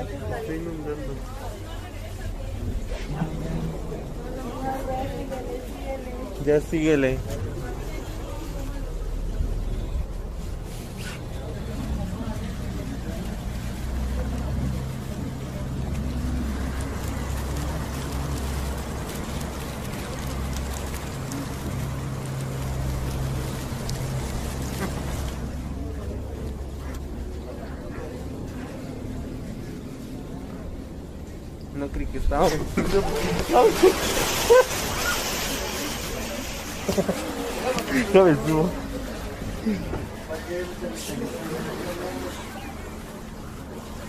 Está inundando. Ya síguele. No creí que estaba. No me subo.